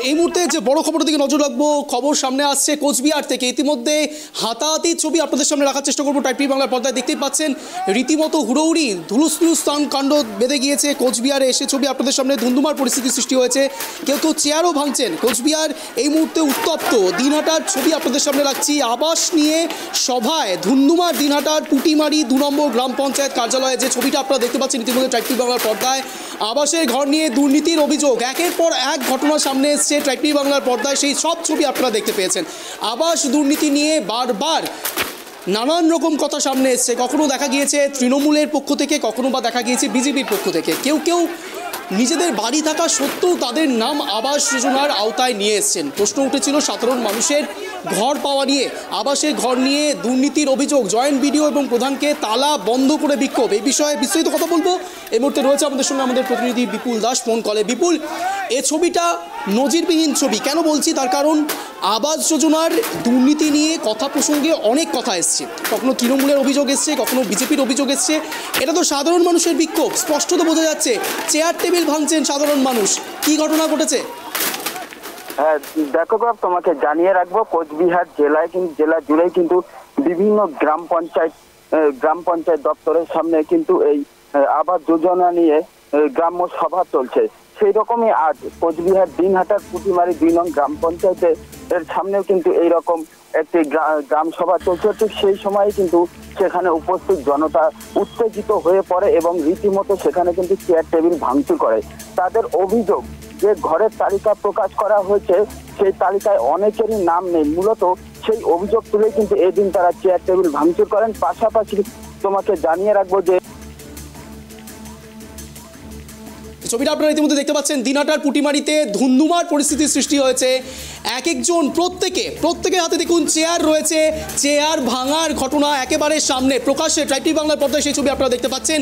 এই মুহূর্তে যে বড় খবরের দিকে নজর রাখবো, খবর সামনে আসছে কোচবিহার থেকে। ইতিমধ্যে হাতাহাতি ছবি আপনাদের সামনে রাখার চেষ্টা করবো। টাইপ টিভি বাংলার পর্দায় দেখতেই পাচ্ছেন রীতিমতো হুড়োহুড়ি ধুলুস্থুলু স্থান কাণ্ড বেঁধে গিয়েছে কোচবিহারে। এসে ছবি আপনাদের সামনে ধুন্ধুমার পরিস্থিতি সৃষ্টি হয়েছে, কেউ কেউ চেয়ারও ভাঙছেন। কোচবিহার এই মুহূর্তে উত্তপ্ত। দিনহাটার ছবি আপনাদের সামনে রাখছি। আবাস নিয়ে সভায় ধুন্ধুমার দিনহাটার পুটিমারি 2 নম্বর গ্রাম পঞ্চায়েত কার্যালয়ে যে ছবিটা আপনারা দেখতে পাচ্ছেন ইতিমধ্যে টাইপ টিভি বাংলার পর্দায়। আবাসের ঘর নিয়ে দুর্নীতির অভিযোগ, একের পর এক ঘটনা সামনে এসছে টাইপ টিভি বাংলার পর্দায়। সেই সব ছবি আপনারা দেখতে পেয়েছেন। আবাস দুর্নীতি নিয়ে বারবার নানান রকম কথা সামনে এসছে। কখনো দেখা গিয়েছে তৃণমূলের পক্ষ থেকে, কখনো বা দেখা গিয়েছে বিজেপির পক্ষ থেকে। কেউ কেউ নিজেদের বাড়ি থাকা সত্ত্বেও তাদের নাম আবাস যোজনার আওতায় নিয়ে এসছেন। প্রশ্ন উঠেছিল সাধারণ মানুষের ঘর পাওয়া নিয়ে। আবাসের ঘর নিয়ে দুর্নীতির অভিযোগ, জয়েন্ট বিডিও এবং প্রধানকে তালা বন্ধ করে বিক্ষোভ। এই বিষয়ে বিস্তারিত কথা বলবো। এই মুহূর্তে রয়েছে আমাদের সঙ্গে আমাদের প্রতিনিধি বিপুল দাস ফোন কলে। বিপুল, এই ছবিটা নজিরবিহীন ছবি। কেন বলছি তার কারণ, আবাস যোজনার দুর্নীতি নিয়ে কথা প্রসঙ্গে অনেক কথা এসছে। কখনো তৃণমূলের অভিযোগ এসছে, কখনো বিজেপির অভিযোগ এসছে। এটা তো সাধারণ মানুষের বিক্ষোভ, স্পষ্টত বোঝা যাচ্ছে। চেয়ার টেবিল ভাঙছেন সাধারণ মানুষ। কি ঘটনা ঘটেছে? হ্যাঁ দেখো, তোমাকে জানিয়ে রাখবো, কোচবিহার জেলা জুড়েই কিন্তু বিভিন্ন গ্রাম পঞ্চায়েত দপ্তরের সামনে কিন্তু এই আবাস যোজনা নিয়ে গ্রাম্য সভা চলছে। সেই রকমই আজ কোচবিহার দিনহাটার পুটিমারি 2 নং গ্রাম পঞ্চায়েতের সামনেও কিন্তু এইরকম একটি গ্রাম সভা চলছে। ঠিক সেই সময় কিন্তু সেখানে উপস্থিত জনতা উত্তেজিত হয়ে পড়ে এবং রীতিমতো সেখানে কিন্তু চেয়ার টেবিল ভাঙচুর করে। তাদের অভিযোগ যে ঘরের তালিকা প্রকাশ করা হয়েছে, সেই তালিকায় অনেকেরই নাম নেই। মূলত সেই অভিযোগ তুলে কিন্তু এদিন তারা চেয়ার টেবিল ভাঙচুর করেন। পাশাপাশি তোমাকে জানিয়ে রাখবো যে ছবিটা আপনারা ইতিমধ্যে দেখতে পাচ্ছেন, দিনহাটার পুটিমারিতে ধুন্ধুমার পরিস্থিতির সৃষ্টি হয়েছে। এক একজন প্রত্যেকের হাতে দেখুন চেয়ার রয়েছে। চেয়ার ভাঙার ঘটনা একেবারে সামনে প্রকাশ্যে টাইপ টিভি বাংলার পর্দায় সেই ছবি আপনারা দেখতে পাচ্ছেন।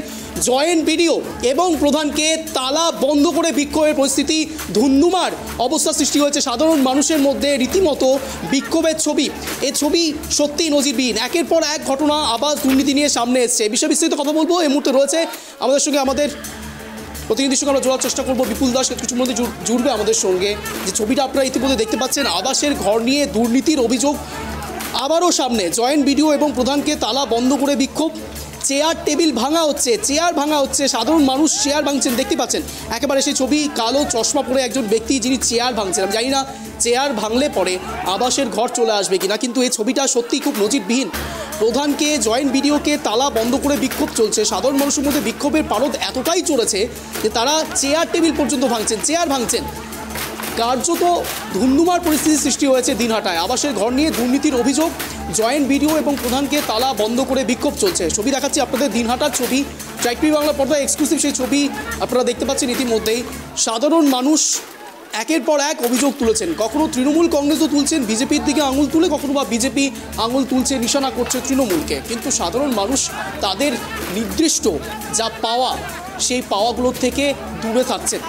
জয়েন্ট বিডিও এবং প্রধানকে তালা বন্ধ করে বিক্ষোভের পরিস্থিতি, ধুন্ধুমার অবস্থা সৃষ্টি হয়েছে সাধারণ মানুষের মধ্যে। রীতিমতো বিক্ষোভের ছবি। এই ছবি সত্যিই নজিরবিহীন। একের পর এক ঘটনা আবাস দুর্নীতি নিয়ে সামনে এসছে। বিষয়ে বিস্তারিত কথা বলবো। এই মুহূর্তে রয়েছে আমাদের সঙ্গে আমাদের প্রতিনিধির সঙ্গে আমরা জোড়ার চেষ্টা করবো। বিপুল দাস কিছুর মধ্যে জুড়বে আমাদের সঙ্গে। যে ছবিটা আপনারা ইতিমধ্যে দেখতে পাচ্ছেন, আবাসের ঘর নিয়ে দুর্নীতির অভিযোগ আবারও সামনে। জয়েন্ট বিডিও এবং প্রধানকে তালা বন্ধ করে বিক্ষোভ। চেয়ার টেবিল ভাঙা হচ্ছে, সাধারণ মানুষ চেয়ার ভাঙছেন দেখতে পাচ্ছেন। একেবারে সেই ছবি, কালো চশমা পরে একজন ব্যক্তি যিনি চেয়ার ভাঙছেন। আমি জানি না চেয়ার ভাঙলে পরে আবাসের ঘর চলে আসবে কিনা, কিন্তু এই ছবিটা সত্যিই খুব নজিরবিহীন। প্রধানকে, জয়েন্ট বিডিওকে তালা বন্ধ করে বিক্ষোভ চলছে। সাধারণ মানুষের মধ্যে বিক্ষোভের পারদ এতটাই চলেছে যে তারা চেয়ার টেবিল পর্যন্ত ভাঙছেন। কার্যত ধুন্ধুমার পরিস্থিতি সৃষ্টি হয়েছে দিনহাটায়। আবাসের ঘর নিয়ে দুর্নীতির অভিযোগ, জয়েন্ট বিডিও এবং প্রধানকে তালা বন্ধ করে বিক্ষোভ চলছে। ছবি দেখাচ্ছি আপনাদের, দিনহাটার ছবি, টাইপ টিভি বাংলা পর্দায় এক্সক্লুসিভ সেই ছবি আপনারা দেখতে পাচ্ছেন ইতিমধ্যেই। সাধারণ মানুষ একের পর এক অভিযোগ তুলেছেন। কখনো তৃণমূল কংগ্রেসও তুলছেন বিজেপির দিকে আঙুল তুলে, কখনো বা বিজেপি আঙুল তুলছে, নিশানা করছে তৃণমূলকে। কিন্তু সাধারণ মানুষ তাদের নির্দিষ্ট যা পাওয়া, সেই পাওয়াগুলোর থেকে দূরে থাকছেন।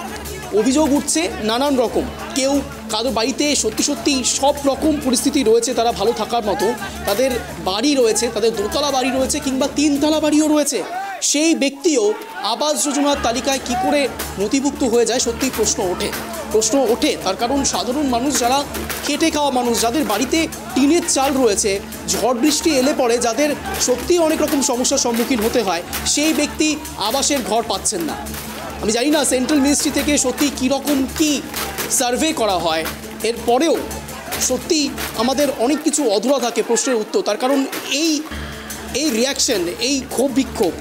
অভিযোগ উঠছে নানান রকম। কেউ কারো বাড়িতে সত্যি সব রকম পরিস্থিতি রয়েছে, তারা ভালো থাকার মতো, তাদের বাড়ি রয়েছে, তাদের দোতলা বাড়ি রয়েছে কিংবা 3তলা বাড়িও রয়েছে। সেই ব্যক্তিও আবাস যোজনার তালিকায় কি করে নথিভুক্ত হয়ে যায়, সত্যি প্রশ্ন ওঠে। তার কারণ সাধারণ মানুষ, যারা খেটে খাওয়া মানুষ, যাদের বাড়িতে টিনের চাল রয়েছে, ঝড় বৃষ্টি এলে পরে যাদের সত্যি অনেক রকম সমস্যার সম্মুখীন হতে হয়, সেই ব্যক্তি আবাসের ঘর পাচ্ছেন না। আমি জানি না সেন্ট্রাল মিনিস্ট্রি থেকে সত্যি কীরকম কি সার্ভে করা হয়, এরপরেও সত্যি আমাদের অনেক কিছু অধুরা থাকে প্রশ্নের উত্তর। তার কারণ এই রিয়াকশন, এই ক্ষোভ বিক্ষোভ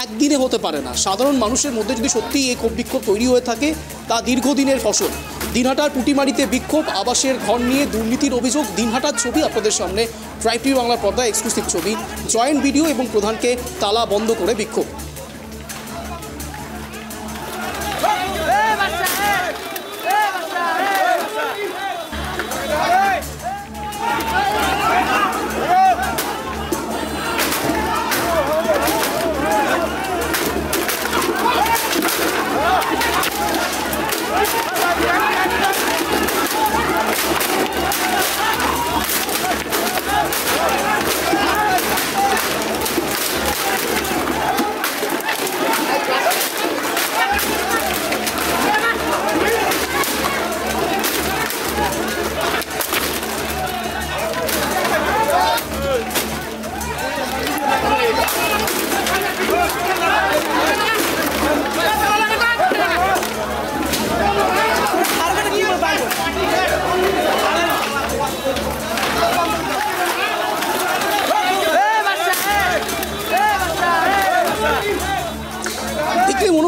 একদিনে হতে পারে না। সাধারণ মানুষের মধ্যে যদি সত্যি এই ক্ষোভ বিক্ষোভ তৈরি হয়ে থাকে, তা দীর্ঘদিনের ফসল। দিনহাটার পুটিমারিতে বিক্ষোভ, আবাসের ঘর নিয়ে দুর্নীতির অভিযোগ। দিনহাটার ছবি আপনাদের সামনে, টাইপ টিভি বাংলার পর্দায় এক্সক্লুসিভ ছবি। জয়েন্ট বিডিও এবং প্রধানকে তালা বন্ধ করে বিক্ষোভ।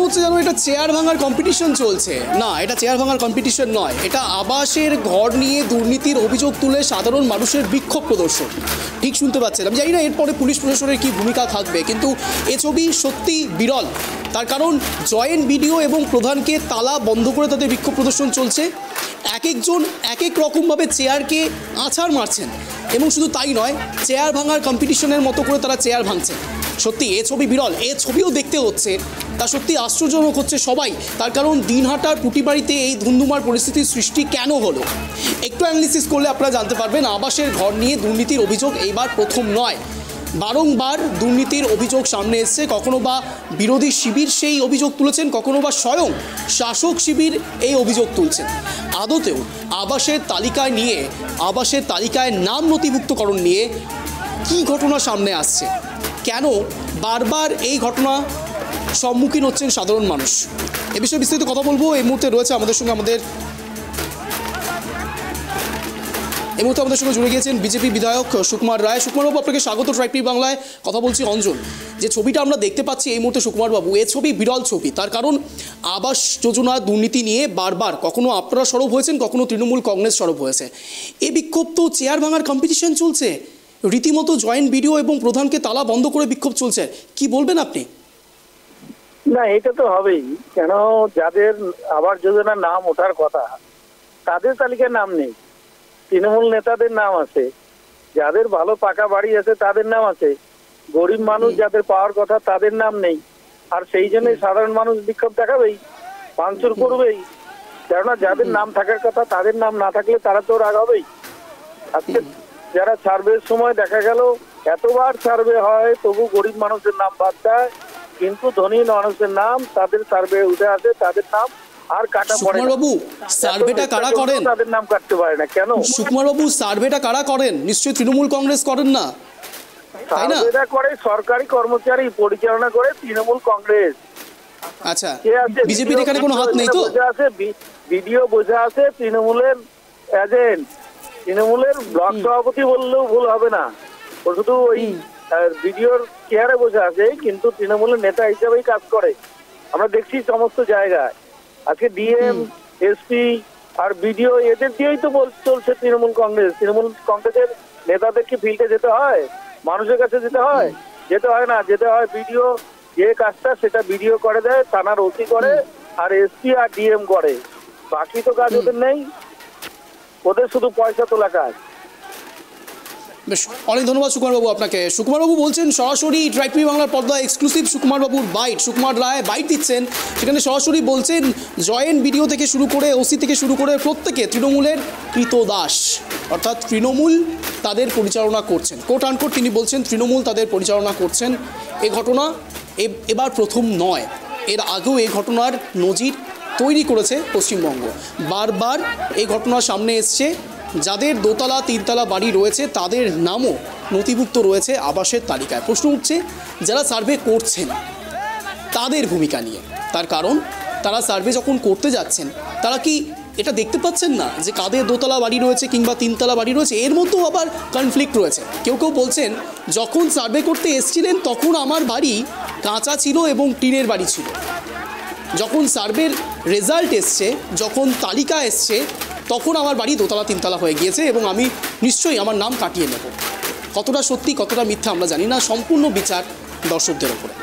হচ্ছে যেন এটা চেয়ার ভাঙার কম্পিটিশন চলছে। না, এটা চেয়ার ভাঙার কম্পিটিশন নয়, এটা আবাসের ঘর নিয়ে দুর্নীতির অভিযোগ তুলে সাধারণ মানুষের বিক্ষোভ প্রদর্শন। ঠিক শুনতে পাচ্ছেন। আমি জানি না এরপরে পুলিশ প্রশাসনের কী ভূমিকা থাকবে, কিন্তু এ ছবি সত্যি বিরল। তার কারণ জয়েন্ট বিডিও এবং প্রধানকে তালা বন্ধ করে তাদের বিক্ষোভ প্রদর্শন চলছে। এক একজন এক এক রকমভাবে চেয়ারকে আছাড় মারছেন, এবং শুধু তাই নয়, চেয়ার ভাঙার কম্পিটিশনের মতো করে তারা চেয়ার ভাঙছে। সত্যি এ ছবি বিরল, এ ছবিও দেখতে হচ্ছে, তা সত্যি আশ্চর্যজনক হচ্ছে সবাই। তার কারণ দিনহাটার পুটিবাড়িতে এই ধুন্ধুমার পরিস্থিতির সৃষ্টি কেন হলো, একটু অ্যানালিসিস করলে আপনারা জানতে পারবেন। আবাসের ঘর নিয়ে দুর্নীতির অভিযোগ এইবার প্রথম নয়, বারংবার দুর্নীতির অভিযোগ সামনে এসছে। কখনো বা বিরোধী শিবির সেই অভিযোগ তুলেছেন, কখনো বা স্বয়ং শাসক শিবির এই অভিযোগ তুলছেন। আদতেও আবাসের তালিকায় নিয়ে, আবাসের তালিকায় নাম নথিভুক্তকরণ নিয়ে কী ঘটনা সামনে আসছে, কেন বারবার এই ঘটনা সম্মুখীন হচ্ছেন সাধারণ মানুষ, এ বিষয়ে বিস্তারিত কথা বলবো। এই মুহূর্তে রয়েছে আমাদের সঙ্গে জুড়ে গিয়েছেন বিজেপি বিধায়ক সুকুমার রায়। সুকুমারবাবু, আপনাকে স্বাগত ট্রাইব টিভি বাংলায়। কথা বলছি অঞ্জন। যে ছবিটা আমরা দেখতে পাচ্ছি এই মুহূর্তে সুকুমারবাবু, এ ছবি বিরল ছবি। তার কারণ আবাস যোজনা দুর্নীতি নিয়ে বারবার কখনো আপনারা সরব হয়েছেন, কখনো তৃণমূল কংগ্রেস সরব হয়েছে। এ বিক্ষোভ তো চেয়ার ভাঙার কম্পিটিশন চলছে, রীতিমতো জয়েন্ট বিডিও এবং প্রধানকে তালা বন্ধ করে বিক্ষোভ চলছে। কি বলবেন আপনি? না, এটা তো হবেই। কেন, যাদের আবাস যোজনার নাম ওঠার কথা তাদের তালিকায় নাম নেই। তৃণমূল নেতাদের নাম আছে, যাদের ভালো পাকা বাড়ি আছে তাদের নাম আছে, গরিব মানুষ যাদের পাওয়ার কথা তাদের নাম নেই। আর সেই জন্যই সাধারণ মানুষ বিক্ষোভ দেখাবেই, ভাঙচুর করবেই। কেননা যাদের নাম থাকার কথা তাদের নাম না থাকলে তারা তো রাগ হবেই। আজকে যারা সার্ভের সময় দেখা গেল এতবার সার্ভে হয় তবু গরিব মানুষের নাম বাদ দেয়, কিন্তু ধনী মানুষের নাম তাদের সার্ভে উঠে আসে, তাদের নাম আর কাটা পড়ে। সুকুমারবাবু, সার্ভেটা কারা করেন? তাদের নাম কাটতে পারে না কেন? সুকুমারবাবু, সার্ভেটা কারা করেন? নিশ্চয়ই তৃণমূল কংগ্রেস করেন না, তাই না? সার্ভেটা করে সরকারি কর্মচারী, পরিচালনা করে তৃণমূল কংগ্রেস। আচ্ছা, বিজেপির এখানে কোনো হাত নেই তো? ভিডিও বোঝা আছে তৃণমূলের এজেন্ট, তৃণমূলের ব্লক সভাপতি বললেও ভুল হবে না। ও শুধু ওই ভিডিওর চেয়ারে বসে আছে, কিন্তু তৃণমূলের নেতা হিসেবেই কাজ করে। আমরা দেখছি সমস্ত জায়গায় আজকে ডিএম, এসপি আর বিডিও এদের দিয়েই তো চলছে তৃণমূল কংগ্রেস। তৃণমূল কংগ্রেসের নেতাদের কি ফিল্ডে যেতে হয়, মানুষের কাছে যেতে হয়? যেতে হয় না, যেতে হয় ভিডিও। যে কাজটা সেটা ভিডিও করে দেয়, থানার ওসি করে, আর এসপি আর ডিএম করে। বাকি তো কাজ ওদের নেই, ওদের শুধু পয়সা তোলা কাজ। বেশ, অনেক ধন্যবাদ সুকুমারবাবু আপনাকে। সুকুমারবাবু বলছেন সরাসরি ট্রাইব টিভি বাংলার পর্দা exclusive সুকুমারবাবুর byte, Sukumar Ray byte দিচ্ছেন, সেখানে সরাসরি বলছেন জয়েন্ট বিডিও থেকে শুরু করে ওসি থেকে শুরু করে প্রত্যেকে তৃণমূলের কৃতদাস, অর্থাৎ তৃণমূল তাদের পরিচালনা করছেন। কোট আনকোট তিনি বলছেন তৃণমূল তাদের পরিচালনা করছেন। এই ঘটনা এবার প্রথম নয়, এর আগেও এই ঘটনার নজির তৈরি করেছে পশ্চিমবঙ্গ। বারবার এই ঘটনা সামনে এসছে। যাদের দোতলা তিনতলা বাড়ি রয়েছে তাদের নামও নথিভুক্ত রয়েছে আবাসের তালিকায়। প্রশ্ন উঠছে যারা সার্ভে করছেন তাদের ভূমিকা নিয়ে। তার কারণ তারা সার্ভে যখন করতে যাচ্ছেন তারা কি এটা দেখতে পাচ্ছেন না যে কাদের দোতলা বাড়ি রয়েছে কিংবা তিনতলা বাড়ি রয়েছে? এর মধ্যেও আবার কনফ্লিক্ট রয়েছে। কেউ কেউ বলছেন যখন সার্ভে করতে এসছিলেন তখন আমার বাড়ি কাঁচা ছিল এবং টিনের বাড়ি ছিল, যখন সার্ভের রেজাল্ট এসছে, যখন তালিকা এসছে, তখন আমার বাড়ি দোতলা তিনতলা হয়ে গিয়েছে এবং আমি নিশ্চয়ই আমার নাম কাটিয়ে নেব। কতটা সত্যি কতটা মিথ্যা আমরা জানি না, সম্পূর্ণ বিচার দর্শকদের ওপরে।